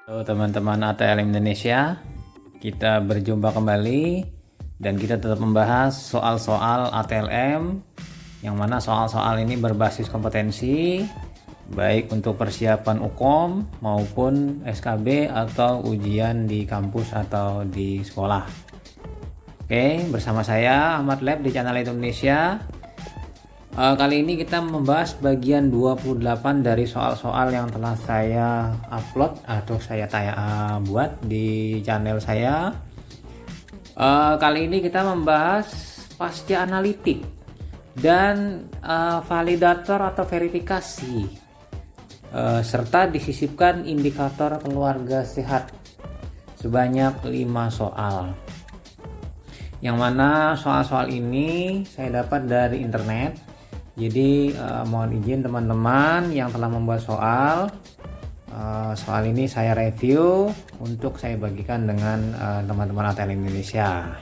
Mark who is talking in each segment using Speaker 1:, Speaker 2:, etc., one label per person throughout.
Speaker 1: Halo teman-teman ATL Indonesia, kita berjumpa kembali dan kita tetap membahas soal-soal ATLM yang mana soal-soal ini berbasis kompetensi baik untuk persiapan UKOM maupun SKB atau ujian di kampus atau di sekolah. Oke, bersama saya Ahmad Lab di channel Indonesia. Kali ini kita membahas bagian 28 dari soal-soal yang telah saya upload atau saya buat di channel saya. Kali ini kita membahas pasca analitik dan validator atau verifikasi, serta disisipkan indikator keluarga sehat sebanyak 5 soal. Yang mana soal-soal ini saya dapat dari internet. Jadi mohon izin teman-teman yang telah membuat soal ini saya review untuk saya bagikan dengan teman-teman ATL Indonesia.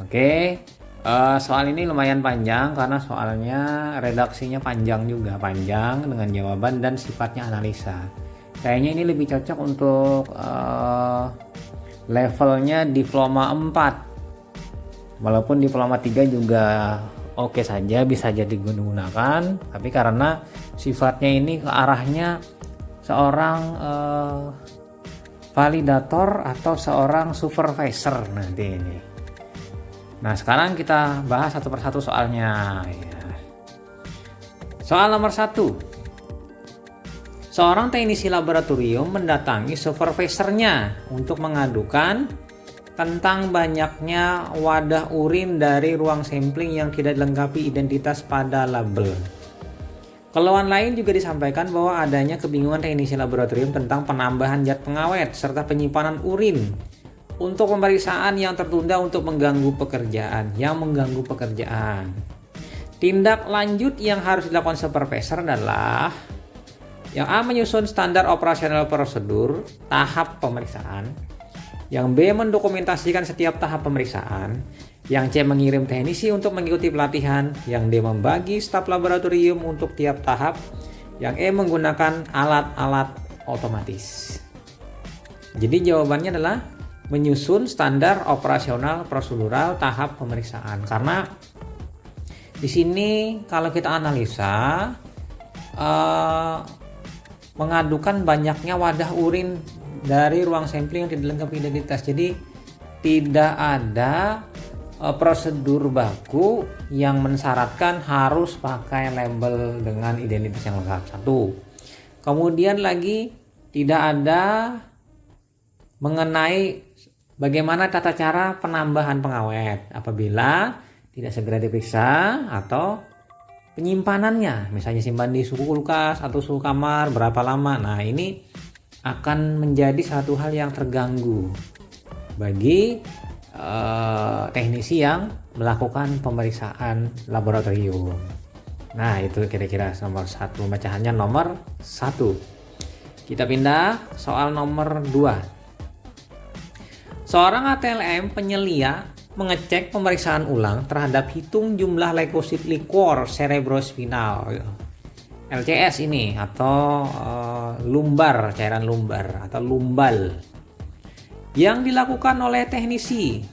Speaker 1: Oke, soal ini lumayan panjang karena soalnya redaksinya panjang dengan jawaban dan sifatnya analisa. Kayaknya ini lebih cocok untuk levelnya diploma 4, walaupun diploma 3 juga oke saja, bisa jadi digunakan, tapi karena sifatnya ini ke arahnya seorang validator atau seorang supervisor nanti ini. Nah, sekarang kita bahas satu persatu soalnya ya. Soal nomor 1. Seorang teknisi laboratorium mendatangi supervisornya untuk mengadukan tentang banyaknya wadah urin dari ruang sampling yang tidak dilengkapi identitas pada label. Keluhan lain juga disampaikan bahwa adanya kebingungan teknisi laboratorium tentang penambahan zat pengawet serta penyimpanan urin untuk pemeriksaan yang tertunda untuk mengganggu pekerjaan. Tindak lanjut yang harus dilakukan supervisor adalah yang A. Menyusun standar operasional prosedur tahap pemeriksaan. Yang B. Mendokumentasikan setiap tahap pemeriksaan. Yang C. Mengirim teknisi untuk mengikuti pelatihan. Yang D. Membagi staf laboratorium untuk tiap tahap. Yang E. Menggunakan alat-alat otomatis. Jadi jawabannya adalah menyusun standar operasional prosedural tahap pemeriksaan. Karena di sini kalau kita analisa mengadukan banyaknya wadah urin dari ruang sampling yang tidak dilengkapi identitas. Jadi tidak ada prosedur baku yang mensyaratkan harus pakai label dengan identitas yang lengkap. 1. Kemudian lagi tidak ada mengenai bagaimana tata cara penambahan pengawet apabila tidak segera diperiksa atau penyimpanannya, misalnya simpan di suhu kulkas atau suhu kamar berapa lama. Nah, ini akan menjadi satu hal yang terganggu bagi teknisi yang melakukan pemeriksaan laboratorium. Nah, itu kira-kira nomor 1, pemecahannya nomor 1. Kita pindah soal nomor 2. Seorang ATLM penyelia mengecek pemeriksaan ulang terhadap hitung jumlah leukosit liquor cerebrospinal LCS ini atau lumbar, cairan lumbar atau lumbal yang dilakukan oleh teknisi.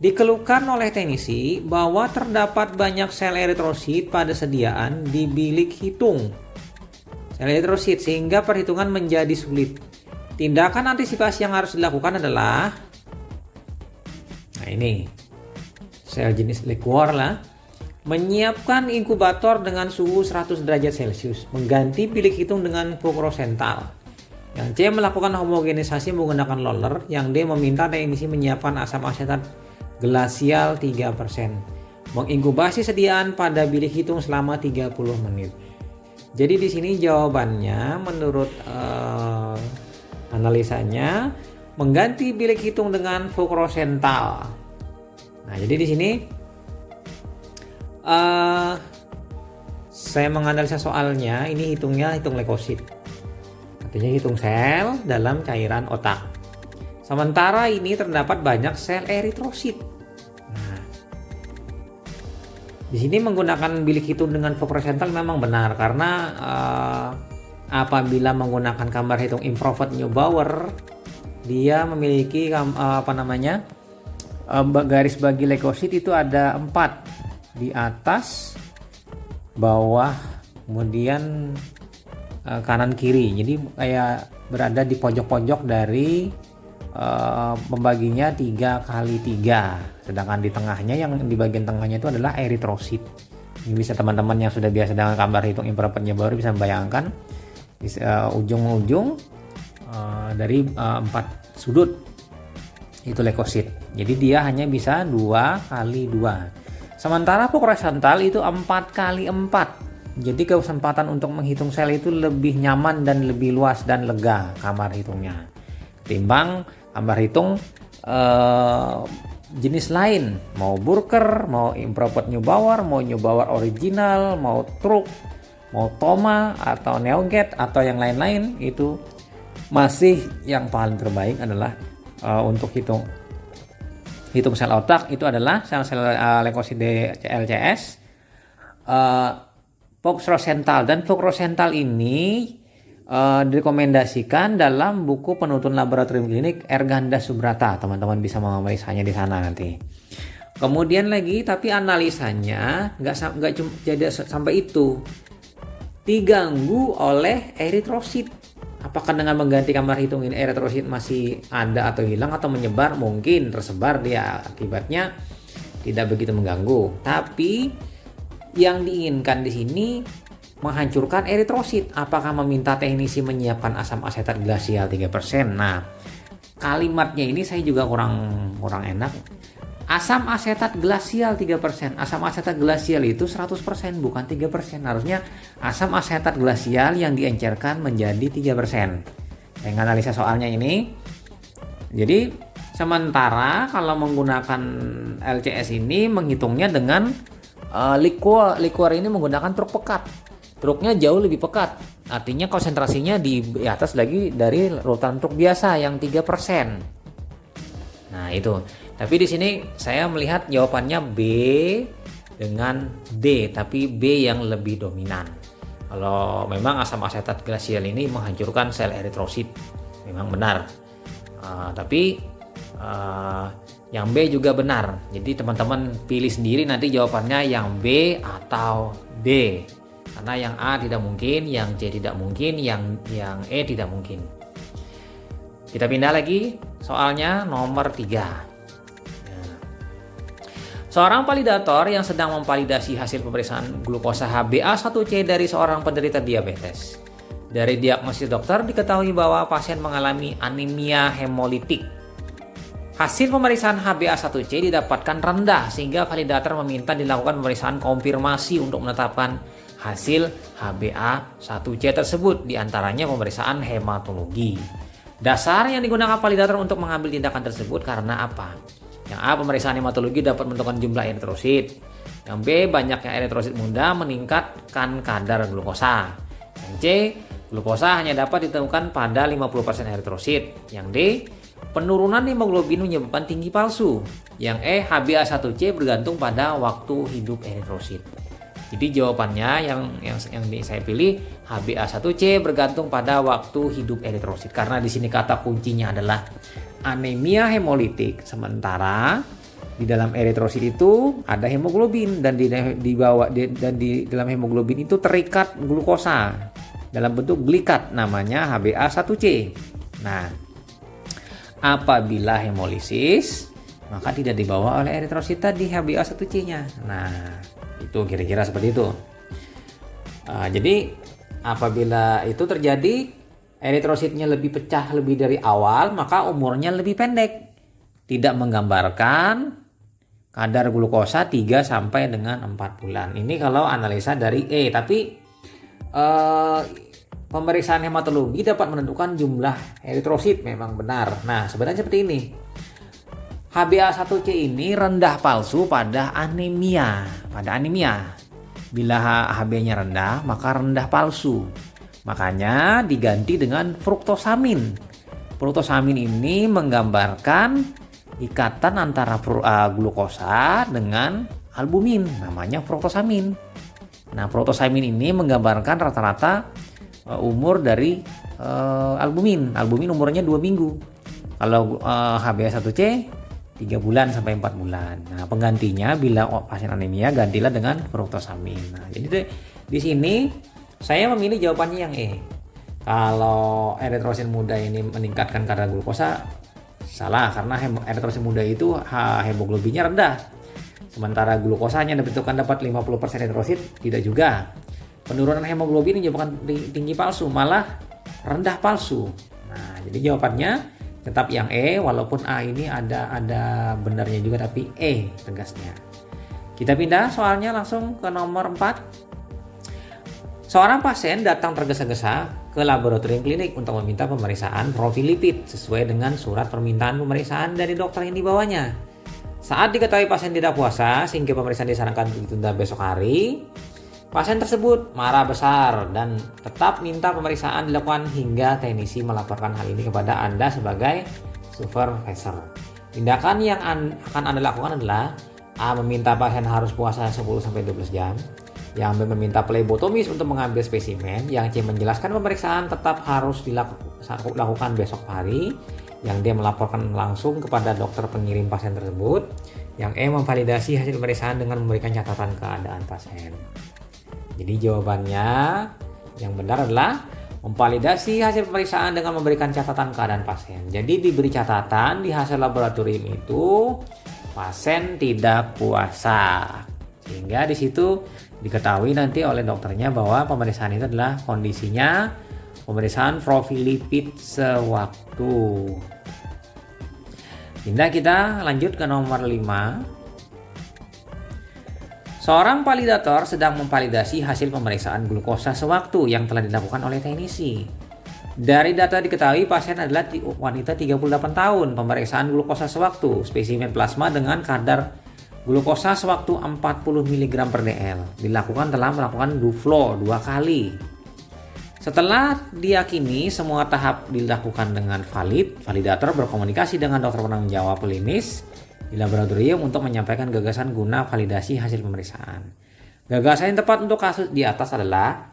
Speaker 1: Dikeluhkan oleh teknisi bahwa terdapat banyak sel eritrosit pada sediaan di bilik hitung sel eritrosit sehingga perhitungan menjadi sulit. Tindakan antisipasi yang harus dilakukan adalah, nah ini sel jenis liquor lah, menyiapkan inkubator dengan suhu 100 derajat Celcius, mengganti bilik hitung dengan fluorosental. Yang C. Melakukan homogenisasi menggunakan roller. Yang D. Meminta teknisi menyiapkan asam asetat glasial 3%. Menginkubasi sediaan pada bilik hitung selama 30 menit. Jadi di sini jawabannya menurut analisanya mengganti bilik hitung dengan fluorosental. Nah, jadi di sini saya menganalisa soalnya, ini hitung leukosit, artinya hitung sel dalam cairan otak. Sementara ini terdapat banyak sel eritrosit. Nah, di sini menggunakan bilik hitung dengan fluorosental memang benar karena apabila menggunakan gambar hitung improved Neubauer, dia memiliki garis bagi leukosit itu ada 4 di atas, bawah, kemudian kanan kiri. Jadi kayak berada di pojok-pojok dari pembaginya 3x3, sedangkan di tengahnya, yang di bagian tengahnya itu adalah eritrosit. Ini bisa teman-teman yang sudah biasa dengan gambar hitung improved Neubauer bisa membayangkan ujung-ujung dari 4 sudut itu leukosit. Jadi dia hanya bisa 2x2. Sementara horizontal itu 4x4. Jadi kesempatan untuk menghitung sel itu lebih nyaman dan lebih luas dan lega gambar hitungnya ketimbang gambar hitung jenis lain, mau Burger, mau improved Neubauer, mau Neubauer original, mau truk, mau Thoma atau NeoGAT atau yang lain-lain. Itu masih yang paling terbaik adalah untuk hitung sel otak itu adalah sel-sel leukosit LCS Fox Rosenthal. Dan Fox Rosenthal ini direkomendasikan dalam buku penuntun laboratorium klinik Erganda Subrata. Teman-teman bisa memeriksaannya di sana nanti. Kemudian lagi, tapi analisanya nggak cuma jadi sampai itu, diganggu oleh eritrosit. Apakah dengan mengganti gambar hitung ini eritrosit masih ada atau hilang atau menyebar? Mungkin tersebar dia, akibatnya tidak begitu mengganggu. Tapi yang diinginkan di sini menghancurkan eritrosit. Apakah meminta teknisi menyiapkan asam asetat glasial 3%? Nah, kalimatnya ini saya juga kurang enak. Asam asetat glasial 3%. Asam asetat glasial itu 100%, bukan 3%. Harusnya asam asetat glasial yang diencerkan menjadi 3%. Saya analisa soalnya ini. Jadi sementara kalau menggunakan LCS ini menghitungnya dengan liquor ini menggunakan truk pekat. Truknya jauh lebih pekat. Artinya konsentrasinya di atas lagi dari rutan truk biasa yang 3%. Nah, itu. Tapi di sini saya melihat jawabannya B dengan D, tapi B yang lebih dominan. Kalau memang asam asetat glasial ini menghancurkan sel eritrosit, memang benar. Tapi yang B juga benar. Jadi teman-teman pilih sendiri nanti jawabannya yang B atau D. Karena yang A tidak mungkin, yang C tidak mungkin, yang E tidak mungkin. Kita pindah lagi soalnya nomor 3. Seorang validator yang sedang memvalidasi hasil pemeriksaan glukosa HbA1c dari seorang penderita diabetes. Dari diagnosis dokter diketahui bahwa pasien mengalami anemia hemolitik. Hasil pemeriksaan HbA1c didapatkan rendah sehingga validator meminta dilakukan pemeriksaan konfirmasi untuk menetapkan hasil HbA1c tersebut, diantaranya pemeriksaan hematologi. Dasar yang digunakan validator untuk mengambil tindakan tersebut karena apa? Yang A, pemeriksaan hematologi dapat menentukan jumlah eritrosit. Yang B, banyaknya eritrosit muda meningkatkan kadar glukosa. Yang C, glukosa hanya dapat ditemukan pada 50% eritrosit. Yang D, penurunan hemoglobin menyebabkan tinggi palsu. Yang E, HbA1c bergantung pada waktu hidup eritrosit. Jadi jawabannya yang saya pilih HbA1c bergantung pada waktu hidup eritrosit, karena di sini kata kuncinya adalah anemia hemolitik. Sementara di dalam eritrosit itu ada hemoglobin dan di dalam hemoglobin itu terikat glukosa dalam bentuk glikat, namanya HbA1c. Nah, apabila hemolisis maka tidak dibawa oleh eritrosit tadi HbA1c-nya. Nah, itu kira-kira seperti itu. Jadi apabila itu terjadi, eritrositnya lebih pecah lebih dari awal, maka umurnya lebih pendek. Tidak menggambarkan kadar glukosa 3 sampai dengan 4 bulan. Ini kalau analisa dari E, tapi pemeriksaan hematologi dapat menentukan jumlah eritrosit, memang benar. Nah, sebenarnya seperti ini. HbA1c ini rendah palsu pada anemia. Bila Hb-nya rendah, maka rendah palsu. Makanya diganti dengan fruktosamin. Fruktosamin ini menggambarkan ikatan antara glukosa dengan albumin, namanya fruktosamin. Nah, fruktosamin ini menggambarkan rata-rata umur dari albumin. Albumin umurnya 2 minggu. Kalau HbA1c 3 bulan sampai 4 bulan. Nah, penggantinya bila pasien anemia gantilah dengan fruktosamin. Nah, jadi di sini saya memilih jawabannya yang E. Kalau eritrosit muda ini meningkatkan kadar glukosa, salah, karena eritrosit muda itu hemoglobinnya rendah. Sementara glukosanya dibutuhkan dapat 50% eritrosit, tidak juga. Penurunan hemoglobin menyebabkan tinggi palsu, malah rendah palsu. Nah, jadi jawabannya tetap yang E, walaupun A ini ada benarnya juga, tapi E tegasnya. Kita pindah soalnya langsung ke nomor 4. Seorang pasien datang tergesa-gesa ke laboratorium klinik untuk meminta pemeriksaan profil lipid sesuai dengan surat permintaan pemeriksaan dari dokter yang dibawanya. Saat diketahui pasien tidak puasa sehingga pemeriksaan disarankan ditunda besok hari, pasien tersebut marah besar dan tetap minta pemeriksaan dilakukan hingga teknisi melaporkan hal ini kepada Anda sebagai supervisor. Tindakan yang akan Anda lakukan adalah A. Meminta pasien harus puasa 10-12 jam. Yang B. Meminta plebotomis untuk mengambil spesimen. Yang C. Menjelaskan pemeriksaan tetap harus dilakukan besok hari. Yang D. Melaporkan langsung kepada dokter pengirim pasien tersebut. Yang E. Memvalidasi hasil pemeriksaan dengan memberikan catatan keadaan pasien. Jadi jawabannya yang benar adalah memvalidasi hasil pemeriksaan dengan memberikan catatan keadaan pasien. Jadi diberi catatan di hasil laboratorium itu pasien tidak puasa, sehingga di situ diketahui nanti oleh dokternya bahwa pemeriksaan itu adalah kondisinya pemeriksaan profil lipid sewaktu. Pindah kita lanjut ke nomor 5. Seorang validator sedang memvalidasi hasil pemeriksaan glukosa sewaktu yang telah dilakukan oleh teknisi. Dari data diketahui pasien adalah wanita 38 tahun. Pemeriksaan glukosa sewaktu, spesimen plasma dengan kadar glukosa sewaktu 40 mg per dl. Dilakukan telah melakukan duflo 2 kali. Setelah diyakini semua tahap dilakukan dengan valid, validator berkomunikasi dengan dokter penanggung jawab klinis di laboratorium untuk menyampaikan gagasan guna validasi hasil pemeriksaan. Gagasan yang tepat untuk kasus di atas adalah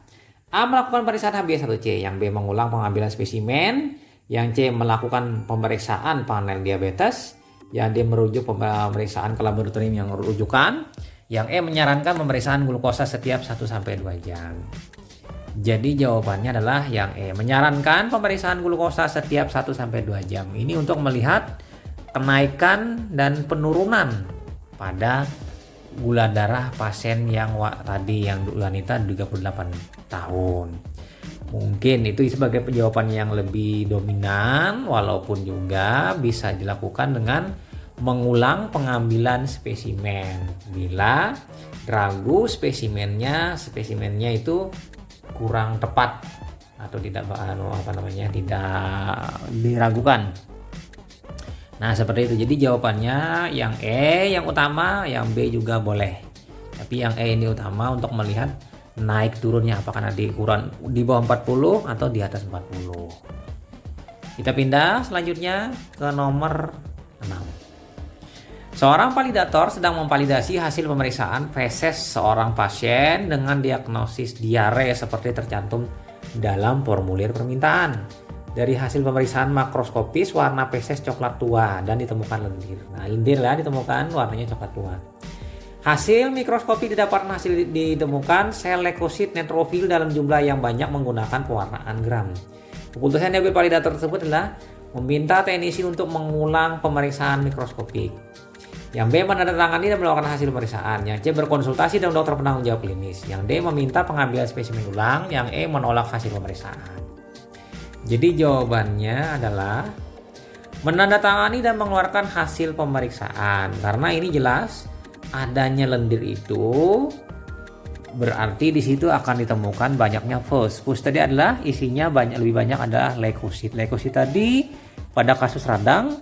Speaker 1: A. Melakukan pemeriksaan HbA1c, yang B. Mengulang pengambilan spesimen, yang C. Melakukan pemeriksaan panel diabetes, yang D. Merujuk pemeriksaan ke laboratorium yang rujukan, yang E. Menyarankan pemeriksaan glukosa setiap 1-2 jam. Jadi jawabannya adalah yang E. Menyarankan pemeriksaan glukosa setiap 1-2 jam. Ini untuk melihat kenaikan dan penurunan pada gula darah pasien yang tadi yang wanita 38 tahun. Mungkin itu sebagai jawaban yang lebih dominan, walaupun juga bisa dilakukan dengan mengulang pengambilan spesimen bila ragu spesimennya itu kurang tepat atau tidak tidak diragukan. Nah, seperti itu. Jadi jawabannya yang E yang utama, yang B juga boleh. Tapi yang E ini utama untuk melihat naik turunnya apakah nanti kurang di bawah 40 atau di atas 40. Kita pindah selanjutnya ke nomor 6. Seorang validator sedang memvalidasi hasil pemeriksaan feses seorang pasien dengan diagnosis diare seperti tercantum dalam formulir permintaan. Dari hasil pemeriksaan makroskopis warna feses coklat tua dan ditemukan lendir. Nah, lendir lah ditemukan warnanya coklat tua. Hasil mikroskopi ditemukan sel leukosit neutrofil dalam jumlah yang banyak menggunakan pewarnaan gram. Keputusan dari validator tersebut adalah meminta teknisi untuk mengulang pemeriksaan mikroskopik. Yang B. Menandatangani dan melakukan hasil pemeriksaan. Yang C. Berkonsultasi dengan dokter penanggung jawab klinis. Yang D. Meminta pengambilan spesimen ulang. Yang E. Menolak hasil pemeriksaan. Jadi jawabannya adalah menandatangani dan mengeluarkan hasil pemeriksaan. Karena ini jelas adanya lendir itu berarti di situ akan ditemukan banyaknya fus. Fus tadi adalah isinya lebih banyak adalah leukosit. Leukosit tadi pada kasus radang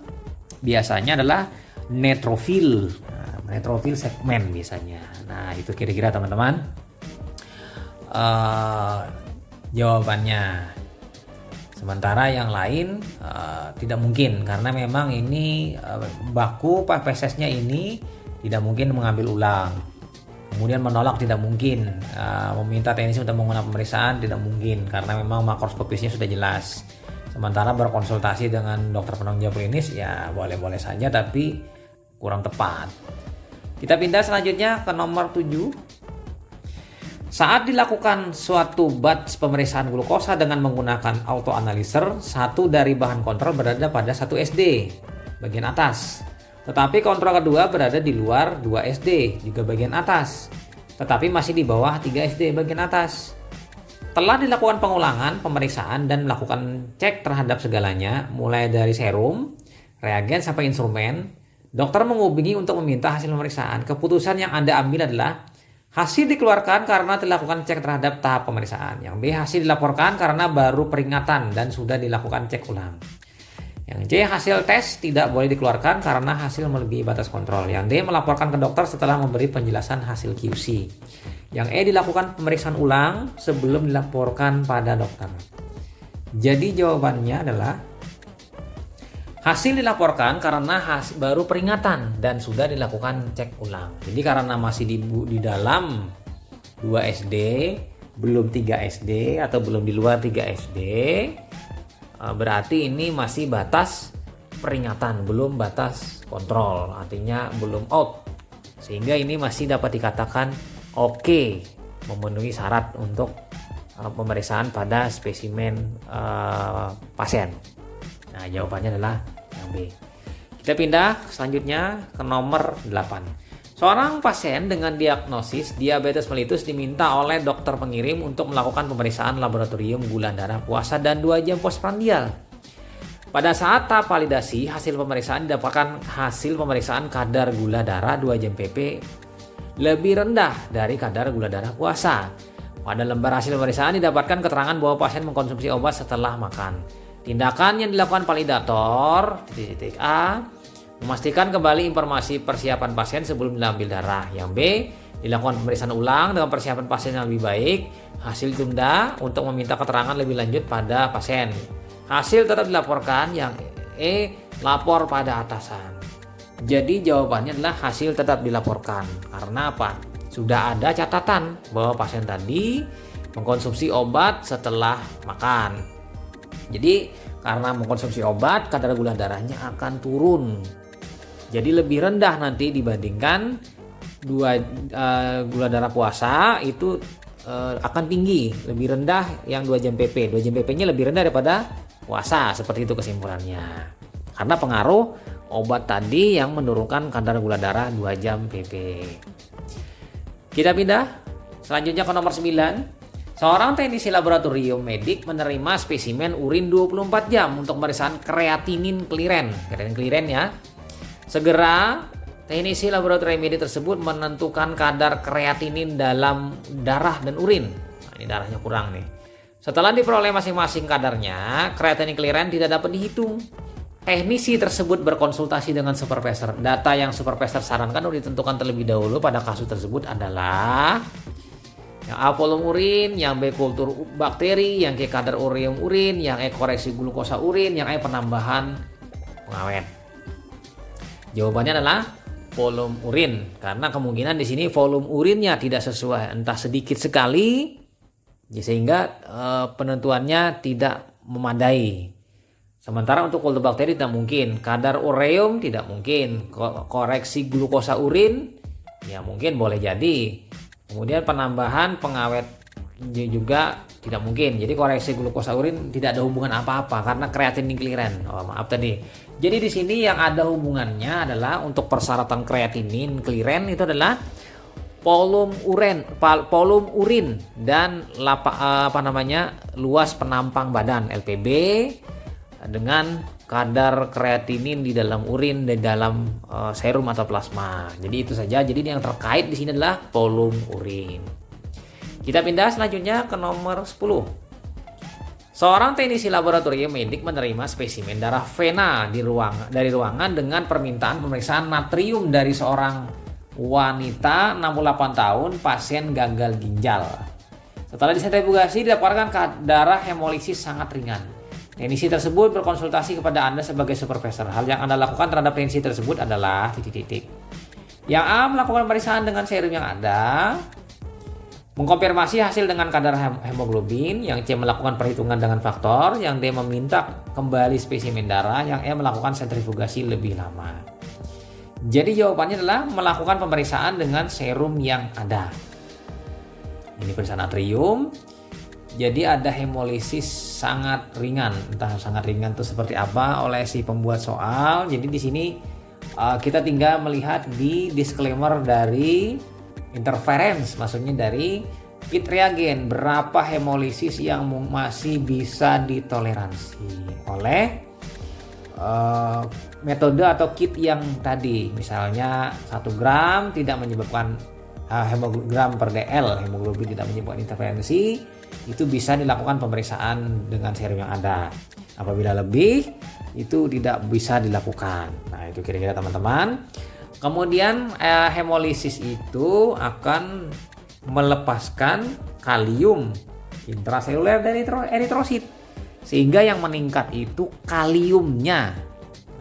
Speaker 1: biasanya adalah neutrofil. Nah, neutrofil segmen biasanya. Nah, itu kira-kira teman-teman jawabannya. Sementara yang lain tidak mungkin karena memang ini baku fesesnya ini tidak mungkin mengambil ulang. Kemudian menolak tidak mungkin, meminta teknisi untuk menggunakan pemeriksaan tidak mungkin karena memang makroskopisnya sudah jelas. Sementara berkonsultasi dengan dokter penanggung jawab klinis ya boleh-boleh saja tapi kurang tepat. Kita pindah selanjutnya ke nomor 7. Saat dilakukan suatu batch pemeriksaan glukosa dengan menggunakan autoanalyzer, satu dari bahan kontrol berada pada 1 SD bagian atas. Tetapi kontrol kedua berada di luar 2 SD juga bagian atas. Tetapi masih di bawah 3 SD bagian atas. Telah dilakukan pengulangan pemeriksaan dan melakukan cek terhadap segalanya, mulai dari serum, reagen sampai instrumen. Dokter menghubungi untuk meminta hasil pemeriksaan. Keputusan yang Anda ambil adalah hasil dikeluarkan karena dilakukan cek terhadap tahap pemeriksaan. Yang B, hasil dilaporkan karena baru peringatan dan sudah dilakukan cek ulang. Yang C, hasil tes tidak boleh dikeluarkan karena hasil melebihi batas kontrol. Yang D, melaporkan ke dokter setelah memberi penjelasan hasil QC. Yang E, dilakukan pemeriksaan ulang sebelum dilaporkan pada dokter. Jadi jawabannya adalah hasil dilaporkan karena baru peringatan dan sudah dilakukan cek ulang. Jadi karena masih di dalam 2 SD, belum 3 SD atau belum di luar 3 SD, berarti ini masih batas peringatan, belum batas kontrol, artinya belum out. Sehingga ini masih dapat dikatakan oke, memenuhi syarat untuk pemeriksaan pada spesimen pasien. Nah, jawabannya adalah yang B. Kita pindah selanjutnya ke nomor 8. Seorang pasien dengan diagnosis diabetes mellitus diminta oleh dokter pengirim untuk melakukan pemeriksaan laboratorium gula darah puasa dan 2 jam postprandial. Pada saat tahap validasi, hasil pemeriksaan didapatkan hasil pemeriksaan kadar gula darah 2 jam PP lebih rendah dari kadar gula darah puasa. Pada lembar hasil pemeriksaan didapatkan keterangan bahwa pasien mengkonsumsi obat setelah makan. Tindakan yang dilakukan validator A, memastikan kembali informasi persiapan pasien sebelum diambil darah. Yang B, dilakukan pemeriksaan ulang dengan persiapan pasien yang lebih baik. Hasil tunda untuk meminta keterangan lebih lanjut pada pasien. Hasil tetap dilaporkan. Yang E, lapor pada atasan. Jadi jawabannya adalah hasil tetap dilaporkan. Karena apa? Sudah ada catatan bahwa pasien tadi mengkonsumsi obat setelah makan. Jadi karena mengkonsumsi obat, kadar gula darahnya akan turun. Jadi lebih rendah nanti dibandingkan gula darah puasa itu akan tinggi, lebih rendah yang 2 jam PP. 2 jam PP-nya lebih rendah daripada puasa, seperti itu kesimpulannya. Karena pengaruh obat tadi yang menurunkan kadar gula darah 2 jam PP. Kita pindah selanjutnya ke nomor 9. Seorang teknisi laboratorium medik menerima spesimen urin 24 jam untuk pemeriksaan kreatinin kliren. Kreatinin kliren ya. Segera teknisi laboratorium medik tersebut menentukan kadar kreatinin dalam darah dan urin. Nah, ini darahnya kurang nih. Setelah diperoleh masing-masing kadarnya, kreatinin kliren tidak dapat dihitung. Teknisi tersebut berkonsultasi dengan supervisor. Data yang supervisor sarankan untuk ditentukan terlebih dahulu pada kasus tersebut adalah yang A, volume urin, yang B, kultur bakteri, yang C, kadar ureum urin, yang E, koreksi glukosa urin, yang E, penambahan pengawet. Jawabannya adalah volume urin, karena kemungkinan di sini volume urinnya tidak sesuai, entah sedikit sekali, sehingga penentuannya tidak memadai. Sementara untuk kultur bakteri tidak mungkin, kadar ureum tidak mungkin, koreksi glukosa urin ya mungkin boleh jadi. Kemudian penambahan pengawet juga tidak mungkin. Jadi koreksi glukosa urin tidak ada hubungan apa-apa karena kreatinin kliren. Oh, maaf tadi. Jadi di sini yang ada hubungannya adalah untuk persyaratan kreatinin kliren itu adalah volume urin dan luas penampang badan LPB dengan kadar kreatinin di dalam urin dan dalam serum atau plasma. Jadi itu saja. Jadi yang terkait di sini adalah volume urin. Kita pindah selanjutnya ke nomor 10. Seorang teknisi laboratorium medik menerima spesimen darah vena dari ruangan dengan permintaan pemeriksaan natrium dari seorang wanita 68 tahun pasien gagal ginjal. Setelah disentrifugasi didapatkan darah hemolisis sangat ringan. Teknisi tersebut berkonsultasi kepada Anda sebagai supervisor. Hal yang Anda lakukan terhadap teknisi tersebut adalah Yang A melakukan pemeriksaan dengan serum yang ada, mengkonfirmasi hasil dengan kadar hemoglobin. Yang C melakukan perhitungan dengan faktor. Yang D meminta kembali spesimen darah. Yang E melakukan sentrifugasi lebih lama. Jadi jawabannya adalah melakukan pemeriksaan dengan serum yang ada. Ini periksa natrium. Jadi ada hemolisis sangat ringan. Entah sangat ringan itu seperti apa oleh si pembuat soal. Jadi di sini kita tinggal melihat di disclaimer dari interference, maksudnya dari kit reagen, berapa hemolisis yang masih bisa ditoleransi oleh metode atau kit yang tadi. Misalnya 1 gram tidak menyebabkan hemogram per dl, hemoglobin tidak menyebabkan interferensi, itu bisa dilakukan pemeriksaan dengan serum yang ada. Apabila lebih, itu tidak bisa dilakukan. Nah, itu kira-kira teman-teman. Kemudian hemolisis itu akan melepaskan kalium intraseluler dari eritrosit, sehingga yang meningkat itu kaliumnya.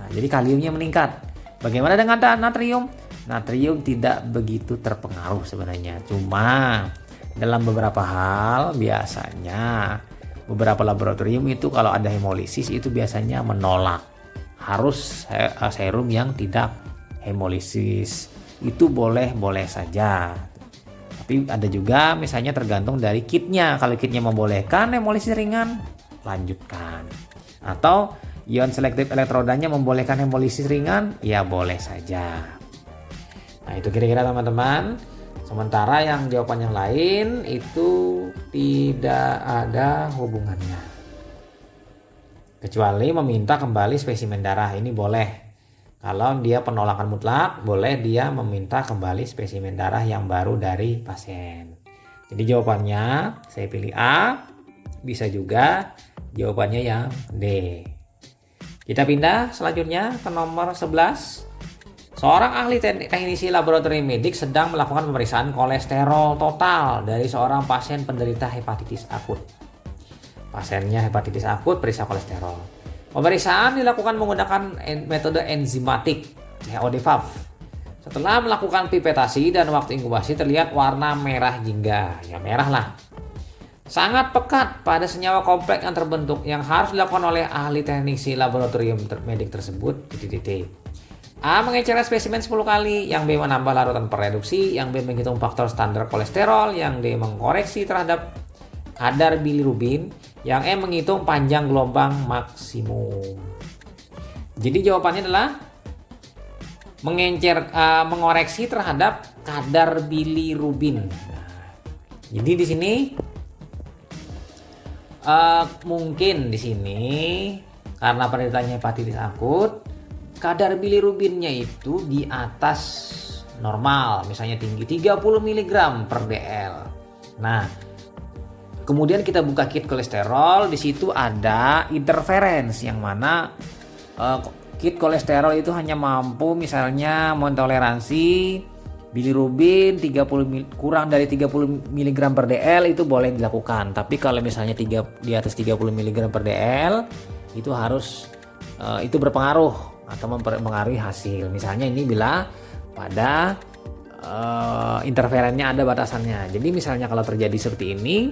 Speaker 1: Nah, jadi kaliumnya meningkat. Bagaimana dengan natrium? Natrium tidak begitu terpengaruh sebenarnya. Cuma dalam beberapa hal, biasanya beberapa laboratorium itu kalau ada hemolisis itu biasanya menolak. Harus serum yang tidak hemolisis. Itu boleh-boleh saja. Tapi ada juga misalnya tergantung dari kitnya. Kalau kitnya membolehkan hemolisis ringan, lanjutkan. Atau ion selektif elektrodanya membolehkan hemolisis ringan, ya boleh saja. Nah, itu kira-kira teman-teman. Sementara yang jawaban yang lain itu tidak ada hubungannya. Kecuali meminta kembali spesimen darah, ini boleh. Kalau dia penolakan mutlak, boleh dia meminta kembali spesimen darah yang baru dari pasien. Jadi jawabannya saya pilih A, bisa juga jawabannya yang D. Kita pindah selanjutnya ke nomor 11. Seorang ahli teknisi laboratorium medik sedang melakukan pemeriksaan kolesterol total dari seorang pasien penderita hepatitis akut. Pasiennya hepatitis akut, periksa kolesterol. Pemeriksaan dilakukan menggunakan metode enzimatik COD-VAF. Setelah melakukan pipetasi dan waktu inkubasi terlihat warna merah jingga, ya merah lah. Sangat pekat pada senyawa kompleks yang terbentuk yang harus dilakukan oleh ahli teknisi laboratorium medik tersebut. A mengecer spesimen 10 kali, yang B menambah larutan pereduksi, yang B menghitung faktor standar kolesterol, yang D mengkoreksi terhadap kadar bilirubin, yang E menghitung panjang gelombang maksimum. Jadi jawabannya adalah mengoreksi terhadap kadar bilirubin. Nah, jadi di sini mungkin di sini karena penderitanya hepatitis akut, kadar bilirubinnya itu di atas normal, misalnya tinggi 30 mg per dl. Nah, kemudian kita buka kit kolesterol, di situ ada interference yang mana kit kolesterol itu hanya mampu misalnya mentoleransi bilirubin kurang dari 30 mg per dl, itu boleh dilakukan. Tapi kalau misalnya di atas 30 mg per dl itu harus itu berpengaruh atau mempengaruhi hasil. Misalnya ini bila pada interferennya ada batasannya. Jadi misalnya kalau terjadi seperti ini,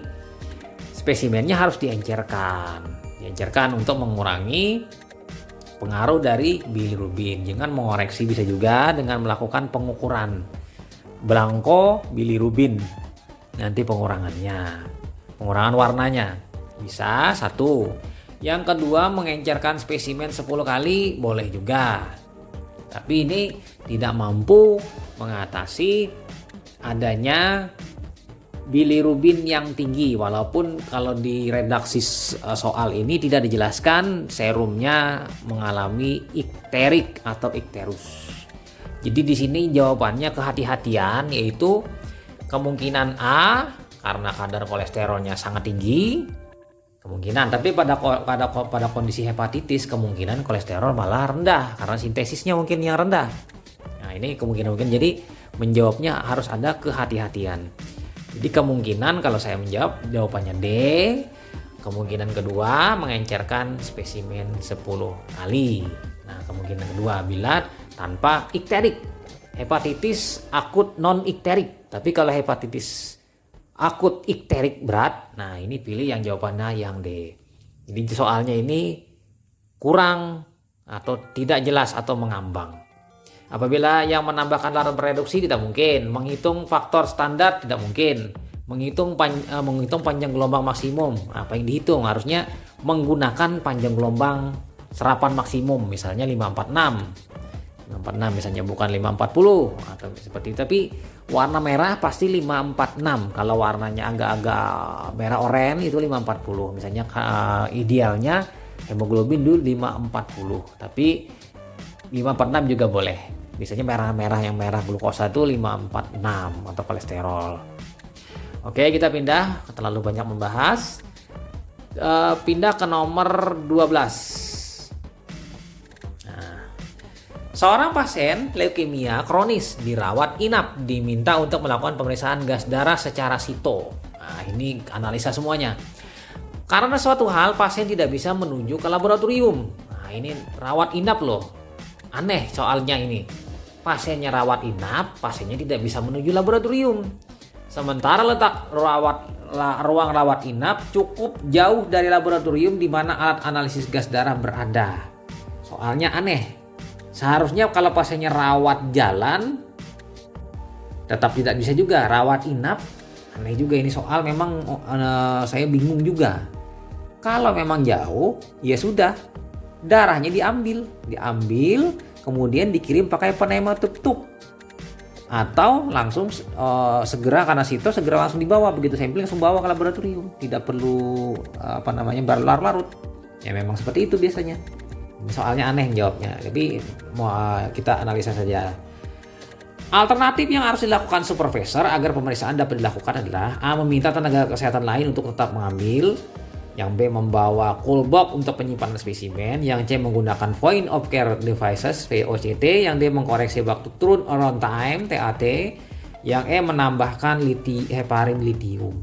Speaker 1: spesimennya harus diencerkan untuk mengurangi pengaruh dari bilirubin. Jangan mengoreksi, bisa juga dengan melakukan pengukuran blanko bilirubin. Nanti pengurangan warnanya bisa satu. Yang kedua, mengencerkan spesimen 10 kali boleh juga. Tapi ini tidak mampu mengatasi adanya bilirubin yang tinggi. Walaupun kalau di redaksi soal ini tidak dijelaskan serumnya mengalami ikterik atau ikterus. Jadi di sini jawabannya kehati-hatian, yaitu kemungkinan A karena kadar kolesterolnya sangat tinggi. Kemungkinan, tapi pada kondisi hepatitis kemungkinan kolesterol malah rendah karena sintesisnya mungkin yang rendah. Nah, ini kemungkinan. Jadi menjawabnya harus ada kehati-hatian. Jadi kemungkinan kalau saya menjawab jawabannya D. Kemungkinan kedua mengencerkan spesimen 10 kali. Nah, kemungkinan kedua bila tanpa ikterik.
Speaker 2: hepatitis akut non-ikterik. Tapi kalau hepatitis akut ikterik berat, nah ini pilih yang jawabannya yang D. Jadi soalnya ini kurang atau tidak jelas atau mengambang. Apabila yang menambahkan larut bereduksi tidak mungkin, menghitung faktor standar tidak mungkin, menghitung panjang gelombang maksimum. Apa yang dihitung? Harusnya menggunakan panjang gelombang serapan maksimum, misalnya 546 misalnya, bukan 540 atau seperti itu. Tapi warna merah pasti 546. Kalau warnanya agak-agak merah oranye itu 540. Misalnya idealnya hemoglobin dulu 540, tapi 546 juga boleh. Biasanya merah-merah, yang merah glukosa itu 546 atau kolesterol. Oke, kita pindah, terlalu banyak membahas. Pindah ke nomor 12. Seorang pasien leukemia kronis dirawat inap, diminta untuk melakukan pemeriksaan gas darah secara sito. Nah, ini analisa semuanya. Karena suatu hal pasien tidak bisa menuju ke laboratorium. Nah, ini rawat inap loh. Aneh soalnya ini. Pasiennya rawat inap, pasiennya tidak bisa menuju laboratorium. Sementara letak ruang rawat inap cukup jauh dari laboratorium di mana alat analisis gas darah berada. Soalnya aneh. Seharusnya kalau pasiennya rawat jalan, tetap tidak bisa juga. Rawat inap, aneh juga ini soal, memang saya bingung juga. Kalau memang jauh, ya sudah, darahnya diambil, kemudian dikirim pakai pneumo tub, atau langsung segera, karena situ segera langsung dibawa, begitu sampling langsung bawa ke laboratorium, tidak perlu berlarut-larut. Ya memang seperti itu biasanya. Soalnya aneh jawabnya, tapi mau kita analisa saja. Alternatif yang harus dilakukan supervisor agar pemeriksaan dapat dilakukan adalah A. Meminta tenaga kesehatan lain untuk tetap mengambil, yang B. Membawa cool box untuk penyimpanan spesimen, yang C. Menggunakan point of care devices (POCT), yang D. Mengkoreksi waktu turun around time (TAT), yang E. Menambahkan heparin litium.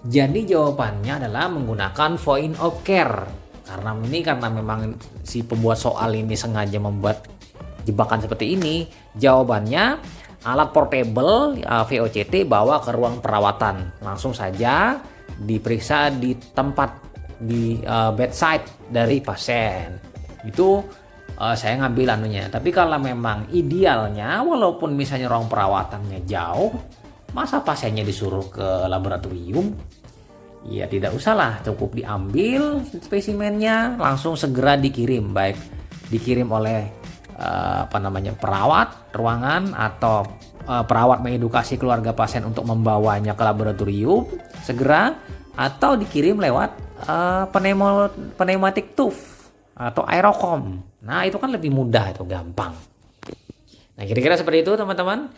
Speaker 2: Jadi jawabannya adalah menggunakan point of care. Karena memang si pembuat soal ini sengaja membuat jebakan seperti ini. Jawabannya alat portable VOCT bawa ke ruang perawatan, langsung saja diperiksa di tempat di bedside dari pasien. Itu saya ngambil anunya. Tapi kalau memang idealnya, walaupun misalnya ruang perawatannya jauh, masa pasiennya disuruh ke laboratorium? Ya tidak usahlah, cukup diambil spesimennya, langsung segera dikirim, baik dikirim oleh perawat ruangan atau perawat mengedukasi keluarga pasien untuk membawanya ke laboratorium segera, atau dikirim lewat pneumatic tube atau aerocom. Nah itu kan lebih mudah, itu gampang. Nah kira-kira seperti itu teman-teman.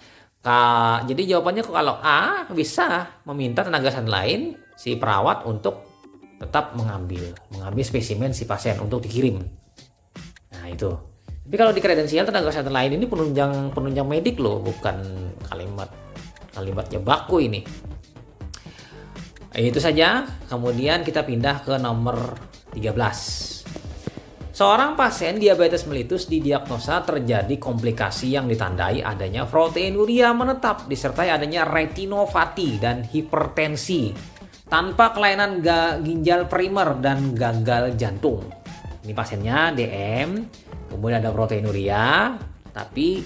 Speaker 2: Jadi jawabannya kalau A, bisa meminta tenaga kesehatan lain, si perawat, untuk tetap mengambil spesimen si pasien untuk dikirim. Nah itu. Tapi kalau di kredensial tenaga kesehatan lain ini penunjang medik loh, bukan kalimatnya baku ini. Itu saja. Kemudian kita pindah ke nomor 13. Seorang pasien diabetes mellitus didiagnosa terjadi komplikasi yang ditandai adanya proteinuria menetap disertai adanya retinopati dan hipertensi tanpa kelainan ginjal primer dan gagal jantung. Ini pasiennya DM, kemudian ada proteinuria, tapi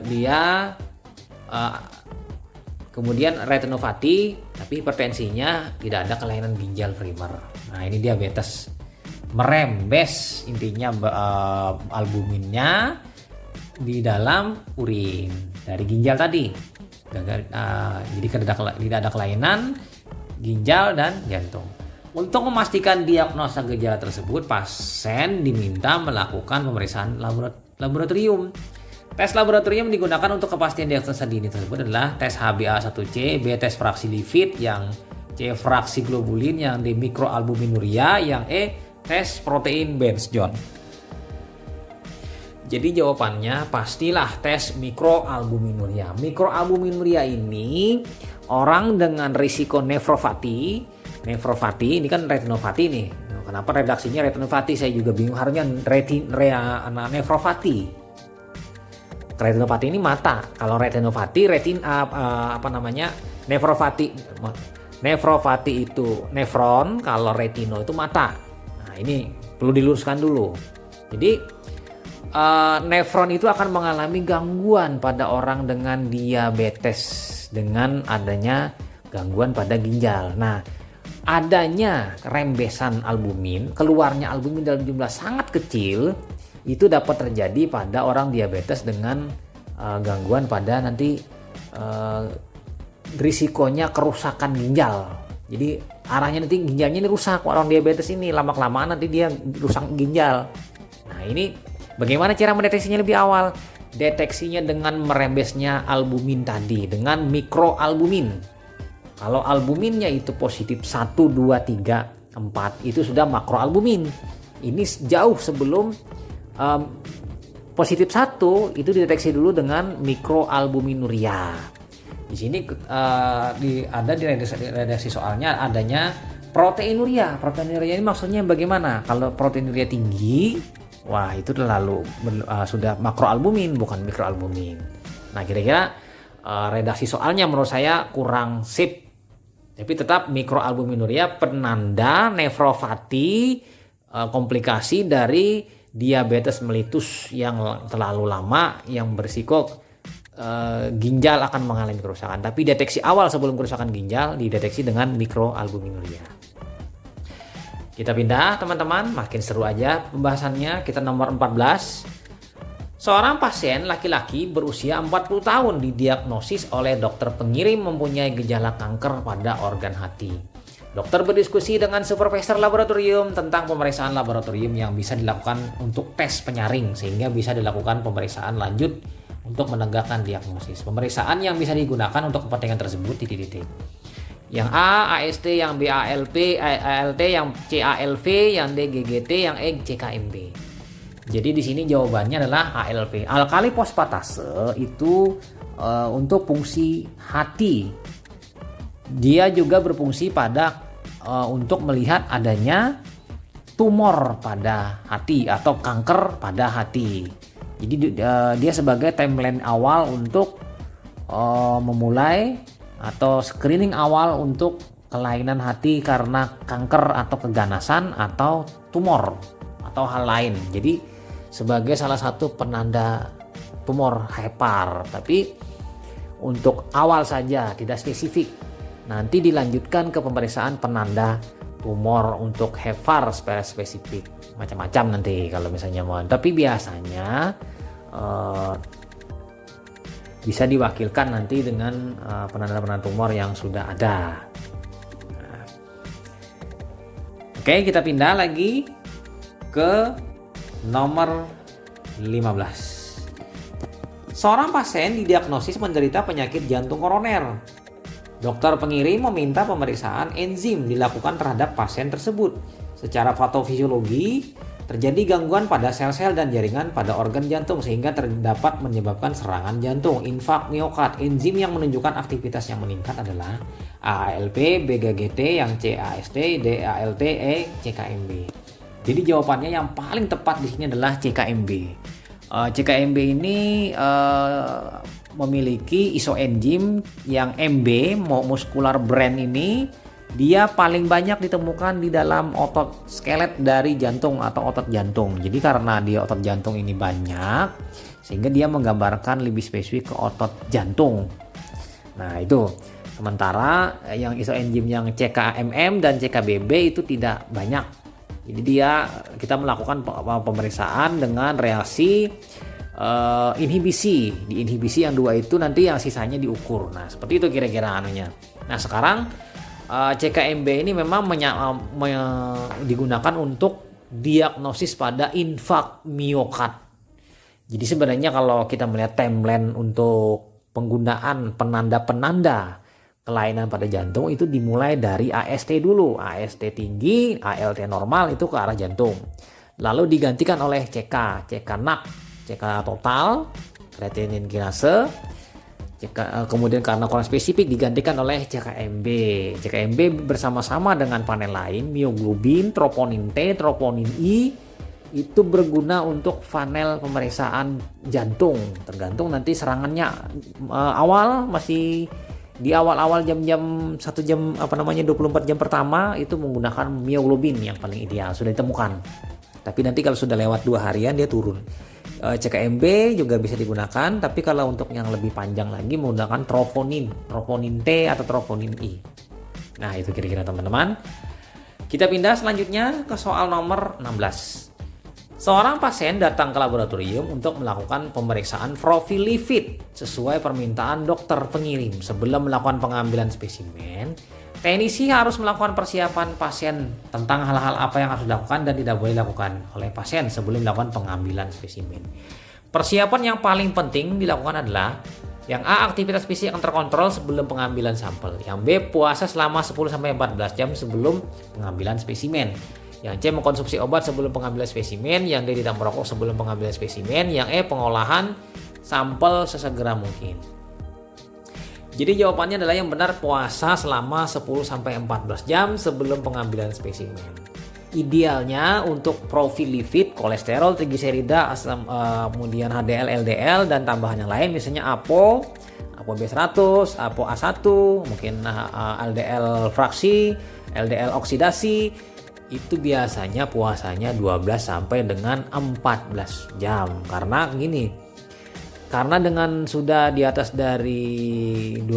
Speaker 2: dia kemudian retinopati, tapi hipertensinya tidak ada kelainan ginjal primer. Nah ini diabetes merembes, intinya albuminnya di dalam urin dari ginjal tadi. Jadi tidak ada kelainan ginjal dan jantung. Untuk memastikan diagnosa gejala tersebut, pasien diminta melakukan pemeriksaan laboratorium. Tes laboratorium digunakan untuk kepastian diagnosa dini tersebut adalah tes HbA1c, B tes fraksi lipid, yang C fraksi globulin, yang D mikroalbuminuria, yang E tes protein Benz John. Jadi jawabannya pastilah tes mikroalbuminuria. Mikroalbuminuria ini orang dengan risiko nefropati ini kan retinopati nih. Kenapa redaksinya retinopati? Saya juga bingung, harusnya nefropati. retinopati ini mata. Kalau retinopati, nefropati itu nefron, kalau retino itu mata. Nah, ini perlu diluruskan dulu. Jadi nefron itu akan mengalami gangguan pada orang dengan diabetes dengan adanya gangguan pada ginjal. Nah, adanya rembesan albumin, keluarnya albumin dalam jumlah sangat kecil, itu dapat terjadi pada orang diabetes dengan gangguan pada nanti risikonya kerusakan ginjal. Jadi arahnya nanti ginjalnya ini rusak. Orang diabetes ini lama-kelamaan nanti dia rusak ginjal. Nah, ini bagaimana cara mendeteksinya lebih awal? Deteksinya dengan merembesnya albumin tadi, dengan mikroalbumin. Kalau albuminnya itu positif 1, 2, 3, 4, itu sudah makroalbumin. Ini jauh sebelum positif 1 itu dideteksi dulu dengan mikroalbuminuria. Di sini ada di redaksi soalnya adanya proteinuria. Proteinuria ini maksudnya bagaimana? Kalau proteinuria tinggi, wah itu sudah makroalbumin bukan mikroalbumin. Nah, kira-kira redaksi soalnya menurut saya kurang sip. Tapi tetap mikroalbuminuria penanda nefropati, komplikasi dari diabetes mellitus yang terlalu lama yang berisiko ginjal akan mengalami kerusakan. Tapi deteksi awal sebelum kerusakan ginjal dideteksi dengan mikroalbuminuria. Kita pindah teman-teman, makin seru aja pembahasannya. Kita nomor 14. Seorang pasien laki-laki berusia 40 tahun didiagnosis oleh dokter pengirim mempunyai gejala kanker pada organ hati. Dokter berdiskusi dengan supervisor laboratorium tentang pemeriksaan laboratorium yang bisa dilakukan untuk tes penyaring sehingga bisa dilakukan pemeriksaan lanjut untuk menegakkan diagnosis. Pemeriksaan yang bisa digunakan untuk kepentingan tersebut titik-titik. Yang A, AST, yang B, ALT, yang C, ALV, yang D, GGT, yang E, CKMB. Jadi di sini jawabannya adalah ALV. Alkali fosfatase itu untuk fungsi hati. Dia juga berfungsi pada untuk melihat adanya tumor pada hati atau kanker pada hati. Jadi dia sebagai timeline awal untuk memulai atau screening awal untuk kelainan hati karena kanker atau keganasan atau tumor atau hal lain. Jadi sebagai salah satu penanda tumor hepar, tapi untuk awal saja tidak spesifik. Nanti dilanjutkan ke pemeriksaan penanda tumor untuk hepar secara spesifik, macam-macam nanti kalau misalnya mau. Tapi biasanya bisa diwakilkan nanti dengan penanda-penanda tumor yang sudah ada. Nah. Oke, kita pindah lagi ke nomor 15. Seorang pasien didiagnosis menderita penyakit jantung koroner. Dokter pengirim meminta pemeriksaan enzim dilakukan terhadap pasien tersebut. Secara patofisiologi, terjadi gangguan pada sel-sel dan jaringan pada organ jantung sehingga terdapat menyebabkan serangan jantung, infak miokard. Enzim yang menunjukkan aktivitas yang meningkat adalah AALP, BGGT, yang CAST, DALT, E, CKMB. Jadi jawabannya yang paling tepat di sini adalah CKMB. CKMB ini memiliki isoenzim yang MB, muscular brain ini, dia paling banyak ditemukan di dalam otot skelet dari jantung atau otot jantung. Jadi karena dia otot jantung ini banyak, sehingga dia menggambarkan lebih spesifik ke otot jantung. Nah itu. Sementara yang isoenzim yang CKMM dan CKBB itu tidak banyak. Jadi kita melakukan pemeriksaan dengan reaksi inhibisi. Di inhibisi yang dua itu nanti yang sisanya diukur. Nah seperti itu kira-kira anunya. Nah sekarang CKMB ini memang digunakan untuk diagnosis pada infak miokard. Jadi sebenarnya kalau kita melihat timeline untuk penggunaan penanda-penanda kelainan pada jantung itu dimulai dari AST dulu. AST tinggi, ALT normal itu ke arah jantung. Lalu digantikan oleh CK NAC, CK total, kreatinin kinase. Kemudian karena kurang spesifik digantikan oleh CKMB. CKMB bersama-sama dengan panel lain, mioglobin, troponin T, troponin I, itu berguna untuk panel pemeriksaan jantung. Tergantung nanti serangannya awal, masih di awal-awal jam-jam 24 jam pertama itu menggunakan mioglobin yang paling ideal, sudah ditemukan. Tapi nanti kalau sudah lewat 2 harian dia turun. CKMB juga bisa digunakan, tapi kalau untuk yang lebih panjang lagi menggunakan troponin T atau troponin I. Nah, itu kira-kira teman-teman. Kita pindah selanjutnya ke soal nomor 16. Seorang pasien datang ke laboratorium untuk melakukan pemeriksaan profil lipid sesuai permintaan dokter pengirim. Sebelum melakukan pengambilan spesimen, teknisi harus melakukan persiapan pasien tentang hal-hal apa yang harus dilakukan dan tidak boleh dilakukan oleh pasien sebelum melakukan pengambilan spesimen. Persiapan yang paling penting dilakukan adalah yang A, aktivitas fisik yang terkontrol sebelum pengambilan sampel. Yang B, puasa selama 10-14 jam sebelum pengambilan spesimen. Yang C, mengkonsumsi obat sebelum pengambilan spesimen. Yang D, tidak merokok sebelum pengambilan spesimen. Yang E, pengolahan sampel sesegera mungkin. Jadi jawabannya adalah yang benar, puasa selama 10-14 jam sebelum pengambilan spesimen. Idealnya untuk profil lipid, kolesterol, trigliserida, kemudian HDL, LDL, dan tambahan yang lain, misalnya APO B100, APO A1, mungkin LDL fraksi, LDL oksidasi, itu biasanya puasanya 12 sampai dengan 14 jam. Karena dengan sudah di atas dari 10